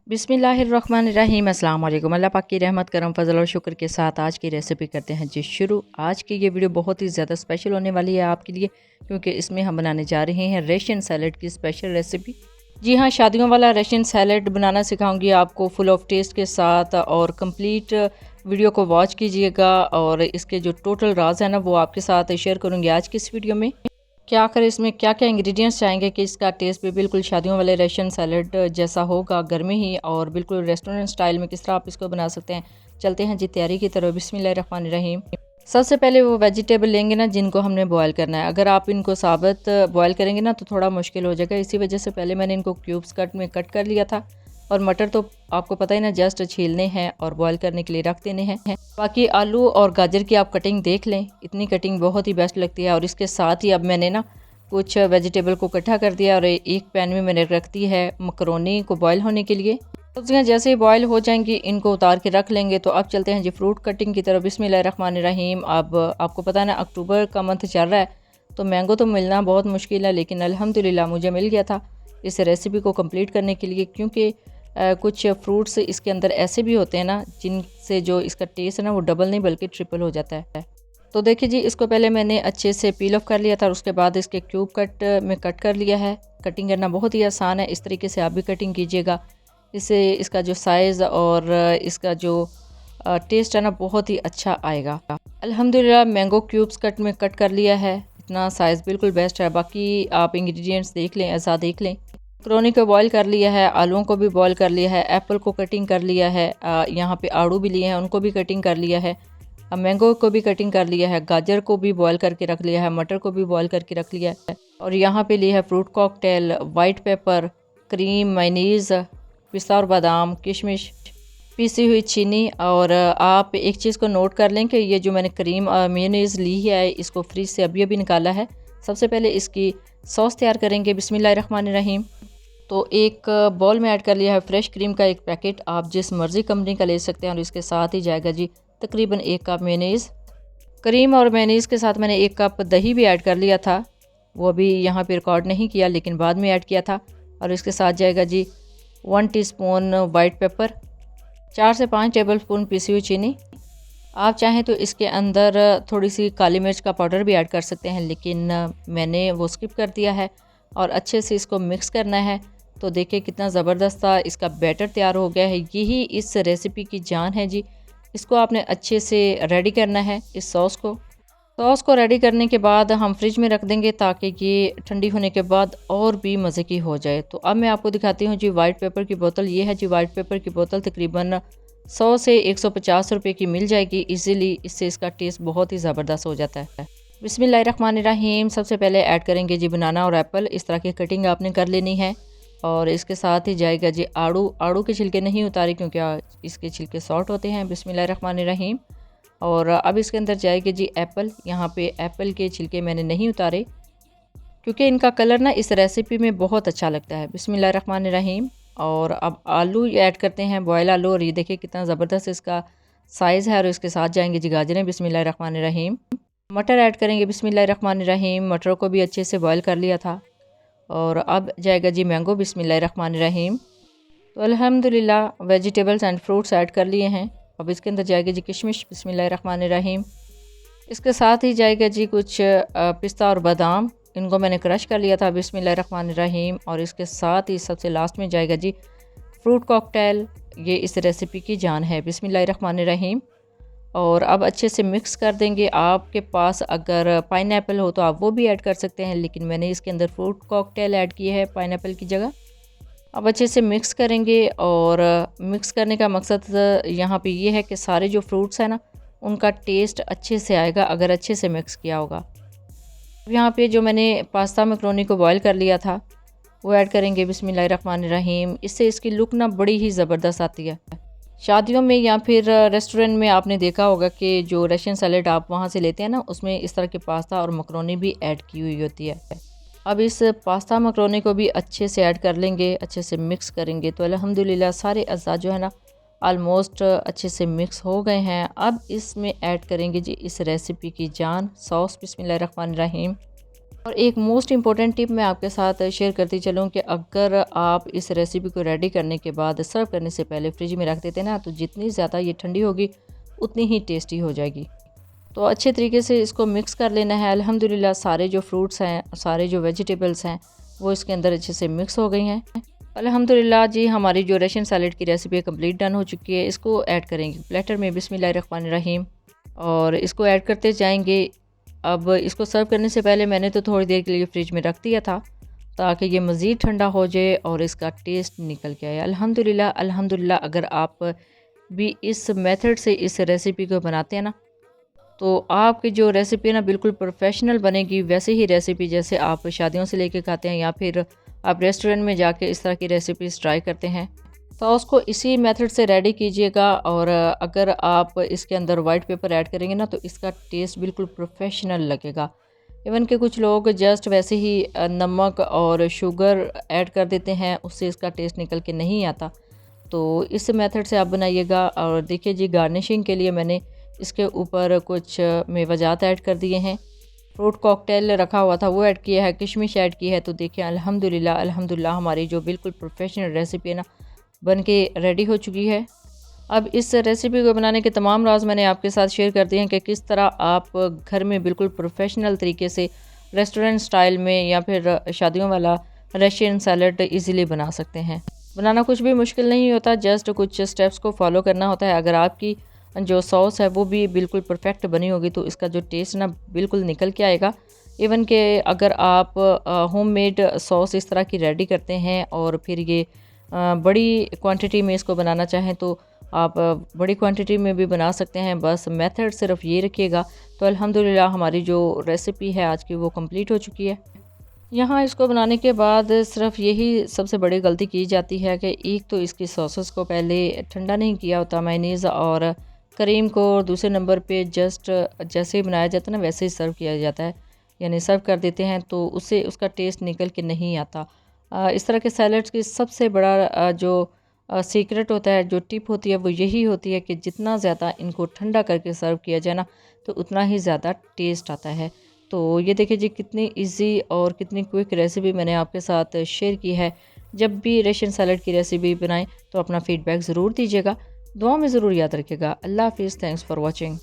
बिस्मिल्लाहिर्रहमानिर्रहीम। अस्सलाम वालेकुम। अल्लाह पाक की रहमत करम फजल और शुक्र के साथ आज की रेसिपी करते हैं जी शुरू। आज की ये वीडियो बहुत ही ज़्यादा स्पेशल होने वाली है आपके लिए, क्योंकि इसमें हम बनाने जा रहे हैं रेशन सैलड की स्पेशल रेसिपी। जी हाँ, शादियों वाला रेशन सैलड बनाना सिखाऊंगी आपको फुल ऑफ टेस्ट के साथ, और कंप्लीट वीडियो को वॉच कीजिएगा और इसके जो टोटल राज है ना वो आपके साथ शेयर करूँगी आज की इस वीडियो में। क्या आखिर इसमें क्या क्या इंग्रेडिएंट्स चाहेंगे कि इसका टेस्ट भी बिल्कुल शादियों वाले रेशन सैलड जैसा होगा घर में ही, और बिल्कुल रेस्टोरेंट स्टाइल में किस तरह आप इसको बना सकते हैं। चलते हैं जी तैयारी की तरफ। बिस्मिल्लाहिर्रहमानिर्रहीम। सबसे पहले वो वेजिटेबल लेंगे ना जिनको हमने बॉयल करना है। अगर आप इनको साबित बॉयल करेंगे ना तो थोड़ा मुश्किल हो जाएगा, इसी वजह से पहले मैंने इनको क्यूब्स कट में कट कर लिया था। और मटर तो आपको पता ही ना, जस्ट छीलने हैं और बॉयल करने के लिए रख देने हैं। बाकी आलू और गाजर की आप कटिंग देख लें, इतनी कटिंग बहुत ही बेस्ट लगती है। और इसके साथ ही अब मैंने ना कुछ वेजिटेबल को इकट्ठा कर दिया और एक पैन में मैंने रख दी है मकरोनी को बॉयल होने के लिए। सब्जियाँ जैसे ही बॉयल हो जाएंगी इनको उतार के रख लेंगे। तो अब चलते हैं जी फ्रूट कटिंग की तरफ। बिस्मिल्लाहिर्रहमानिर्रहीम। अब आपको पता है ना अक्टूबर का मंथ चल रहा है, तो मैंगो तो मिलना बहुत मुश्किल है, लेकिन अल्हम्दुलिल्लाह मुझे मिल गया था इस रेसिपी को कंप्लीट करने के लिए। क्योंकि कुछ फ्रूट्स इसके अंदर ऐसे भी होते हैं ना जिनसे जो इसका टेस्ट है ना वो डबल नहीं बल्कि ट्रिपल हो जाता है। तो देखिए जी, इसको पहले मैंने अच्छे से पील ऑफ कर लिया था और उसके बाद इसके क्यूब कट में कट कर लिया है। कटिंग करना बहुत ही आसान है, इस तरीके से आप भी कटिंग कीजिएगा। इससे इसका जो साइज़ और इसका जो टेस्ट है ना बहुत ही अच्छा आएगा। अल्हम्दुलिल्लाह मैंगो क्यूब्स कट में कट कर लिया है, इतना साइज़ बिल्कुल बेस्ट है। बाकी आप इंग्रेडिएंट्स देख लें, ऐसा देख लें। मकरोनी को बॉईल कर लिया है, आलूओं को भी बॉईल कर लिया है, एप्पल को कटिंग कर लिया है, यहाँ पे आड़ू भी लिए हैं उनको भी कटिंग कर लिया है, अब मैंगो को भी कटिंग कर लिया है, गाजर को भी बॉईल करके रख लिया है, मटर को भी बॉईल करके रख लिया है। और यहाँ पे लिया है fruit cocktail, white paper, cream, mayonnaise, पिस्ता और बादाम, किशमिश, पीसी हुई चीनी। और आप एक चीज़ को नोट कर लें कि ये जो मैंने क्रीम और मेयोनीज़ ली है इसको फ्रिज से अभी अभी निकाला है। सबसे पहले इसकी सॉस तैयार करेंगे। बिस्मिल्लाहिर्रहमानिर्रहीम। तो एक बॉल में ऐड कर लिया है फ्रेश क्रीम का एक पैकेट, आप जिस मर्ज़ी कंपनी का ले सकते हैं। और इसके साथ ही जाएगा जी तकरीबन 1 कप मेयोनीज़। क्रीम और मेयोनीज़ के साथ मैंने 1 कप दही भी ऐड कर लिया था, वो अभी यहाँ पे रिकॉर्ड नहीं किया लेकिन बाद में ऐड किया था। और इसके साथ जाएगा जी 1 टीस्पून वाइट पेपर, 4 से 5 टेबल स्पून पीसी हुई चीनी। आप चाहें तो इसके अंदर थोड़ी सी काली मिर्च का पाउडर भी ऐड कर सकते हैं, लेकिन मैंने वो स्किप कर दिया है। और अच्छे से इसको मिक्स करना है। तो देखिए कितना ज़बरदस्त इसका बैटर तैयार हो गया है, यही इस रेसिपी की जान है जी। इसको आपने अच्छे से रेडी करना है इस सॉस को रेडी करने के बाद हम फ्रिज में रख देंगे ताकि ये ठंडी होने के बाद और भी मज़े की हो जाए। तो अब मैं आपको दिखाती हूँ जी वाइट पेपर की बोतल। ये है जी वाइट पेपर की बोतल, तकरीबन 100 से 150 रुपए की मिल जाएगी इजीली। इससे इसका टेस्ट बहुत ही ज़बरदस्त हो जाता है। बिस्मिल्लाहिर्रहमानिर्रहीम। सबसे पहले ऐड करेंगे जी बनाना और एप्पल, इस तरह की कटिंग आपने कर लेनी है। और इसके साथ ही जाएगा जी आड़ू के छिलके नहीं उतारे क्योंकि इसके छिलके सॉफ्ट होते हैं। बिस्मिल्लाहिर्रहमानिर्रहीम। और अब इसके अंदर जाएगी जी एप्पल। यहाँ पे एप्पल के छिलके मैंने नहीं उतारे क्योंकि इनका कलर ना इस रेसिपी में बहुत अच्छा लगता है। बिस्मिल्लाहिर्रहमानिर्रहीम। और अब आलू ऐड करते हैं, बॉयल आलू। और ये देखिए कितना ज़बरदस्त इसका साइज़ है। और इसके साथ जाएंगे जी गाजरें। बिस्मिल्लाहिर्रहमानिर्रहीम। मटर ऐड करेंगे। बिस्मिल्लाहिर्रहमानिर्रहीम। मटरों को भी अच्छे से बॉयल कर लिया था। और अब जाएगा जी मैंगो। बिस्मिल्लाहिर्रहमानिर्रहीम। तो अल्हम्दुलिल्लाह वेजिटेबल्स एंड फ्रूट्स ऐड कर लिए हैं। अब इसके अंदर जाएगा जी किशमिश। बिस्मिल्लाहिर्रहमानिर्रहीम। इसके साथ ही जाएगा जी कुछ पिस्ता और बादाम, इनको मैंने क्रश कर लिया था। बिस्मिल्लाहिर्रहमानिर्रहीम। और इसके साथ ही सबसे लास्ट में जाएगा जी फ्रूट कॉकटेल, ये इस रेसिपी की जान है। बिस्मिल्लाहिर्रहमानिर्रहीम। और अब अच्छे से मिक्स कर देंगे। आपके पास अगर पाइनएप्पल हो तो आप वो भी ऐड कर सकते हैं, लेकिन मैंने इसके अंदर फ्रूट कॉकटेल ऐड की है पाइनएप्पल की जगह। अब अच्छे से मिक्स करेंगे। और मिक्स करने का मकसद यहाँ पे ये है कि सारे जो फ्रूट्स हैं ना उनका टेस्ट अच्छे से आएगा अगर अच्छे से मिक्स किया होगा। यहाँ पे जो मैंने पास्ता मैकरोनी को बॉयल कर लिया था वो ऐड करेंगे। बिस्मिल्लाहिर्रहमानिर्रहीम। इससे इसकी लुक ना बड़ी ही ज़बरदस्त आती है। शादियों में या फिर रेस्टोरेंट में आपने देखा होगा कि जो रशियन सैलेड आप वहाँ से लेते हैं ना उसमें इस तरह के पास्ता और मैकरोनी भी ऐड की हुई होती है। अब इस पास्ता मैकरोनी को भी अच्छे से ऐड कर लेंगे, अच्छे से मिक्स करेंगे। तो अल्हम्दुलिल्लाह सारे अज़्ज़ा जो है ना ऑलमोस्ट अच्छे से मिक्स हो गए हैं। अब इसमें ऐड करेंगे जी इस रेसिपी की जान सॉस। बिस्मिल्लाहिर्रहमानिर्रहीम। और एक मोस्ट इम्पॉर्टेंट टिप मैं आपके साथ शेयर करती चलूँ कि अगर आप इस रेसिपी को रेडी करने के बाद सर्व करने से पहले फ्रिज में रख देते ना, तो जितनी ज़्यादा ये ठंडी होगी उतनी ही टेस्टी हो जाएगी। तो अच्छे तरीके से इसको मिक्स कर लेना है। अल्हम्दुलिल्लाह सारे जो फ्रूट्स हैं, सारे जो वेजिटेबल्स हैं, वो इसके अंदर अच्छे से मिक्स हो गई हैं। अल्हम्दुलिल्लाह जी, हमारी जो रशियन सैलेड की रेसिपी कंप्लीट डन हो चुकी है। इसको ऐड करेंगे प्लेटर में, बिस्मिल्लाहिर्रहमानिर्रहीम, और इसको ऐड करते जाएंगे। अब इसको सर्व करने से पहले मैंने तो थोड़ी देर के लिए फ्रिज में रख दिया था ताकि ये मज़ीद ठंडा हो जाए और इसका टेस्ट निकल के आए। अल्हम्दुलिल्लाह अल्हम्दुलिल्लाह, अगर आप भी इस मेथड से इस रेसिपी को बनाते हैं ना, तो आपकी जो रेसिपी है ना बिल्कुल प्रोफेशनल बनेगी। वैसे ही रेसिपी जैसे आप शादियों से लेके खाते हैं या फिर आप रेस्टोरेंट में जाके इस तरह की रेसिपीज़ ट्राई करते हैं, तो उसको इसी मेथड से रेडी कीजिएगा। और अगर आप इसके अंदर वाइट पेपर ऐड करेंगे ना, तो इसका टेस्ट बिल्कुल प्रोफेशनल लगेगा। इवन कि कुछ लोग जस्ट वैसे ही नमक और शुगर ऐड कर देते हैं, उससे इसका टेस्ट निकल के नहीं आता। तो इस मेथड से आप बनाइएगा। और देखिए जी, गार्निशिंग के लिए मैंने इसके ऊपर कुछ मेवाजात ऐड कर दिए हैं। फ्रूट कॉकटेल रखा हुआ था वो ऐड किया है, किशमिश ऐड की है। तो देखिए अल्हम्दुलिल्लाह अल्हम्दुलिल्लाह, हमारी जो बिल्कुल प्रोफेशनल रेसिपी है ना बन के रेडी हो चुकी है। अब इस रेसिपी को बनाने के तमाम राज मैंने आपके साथ शेयर कर दिए हैं कि किस तरह आप घर में बिल्कुल प्रोफेशनल तरीके से रेस्टोरेंट स्टाइल में या फिर शादियों वाला रशियन सैलड इजीली बना सकते हैं। बनाना कुछ भी मुश्किल नहीं होता, जस्ट कुछ स्टेप्स को फॉलो करना होता है। अगर आपकी जो सॉस है वो भी बिल्कुल परफेक्ट बनी होगी तो इसका जो टेस्ट ना बिल्कुल निकल के आएगा। इवन के अगर आप होममेड सॉस इस तरह की रेडी करते हैं और फिर ये बड़ी क्वांटिटी में इसको बनाना चाहें तो आप बड़ी क्वांटिटी में भी बना सकते हैं। बस मेथड सिर्फ ये रखिएगा। तो अल्हम्दुलिल्लाह हमारी जो रेसिपी है आज की वो कंप्लीट हो चुकी है। यहाँ इसको बनाने के बाद सिर्फ यही सबसे बड़ी गलती की जाती है कि एक तो इसकी सॉसेस को पहले ठंडा नहीं किया होता, मेयोनीज़ और करीम को। दूसरे नंबर पे जस्ट जैसे ही बनाया जाता है ना वैसे ही सर्व किया जाता है, यानी सर्व कर देते हैं, तो उससे उसका टेस्ट निकल के नहीं आता। इस तरह के सैलड्स की सबसे बड़ा जो सीक्रेट होता है, जो टिप होती है, वो यही होती है कि जितना ज़्यादा इनको ठंडा करके सर्व किया जाए ना, तो उतना ही ज़्यादा टेस्ट आता है। तो ये देखिए जी, कितनी इजी और कितनी क्विक रेसिपी मैंने आपके साथ शेयर की है। जब भी रशियन सैलड की रेसिपी बनाएं तो अपना फीडबैक ज़रूर दीजिएगा, दुआ में ज़रूर याद रखिएगा। अल्लाह हाफिज़, थैंक्स फॉर वॉचिंग।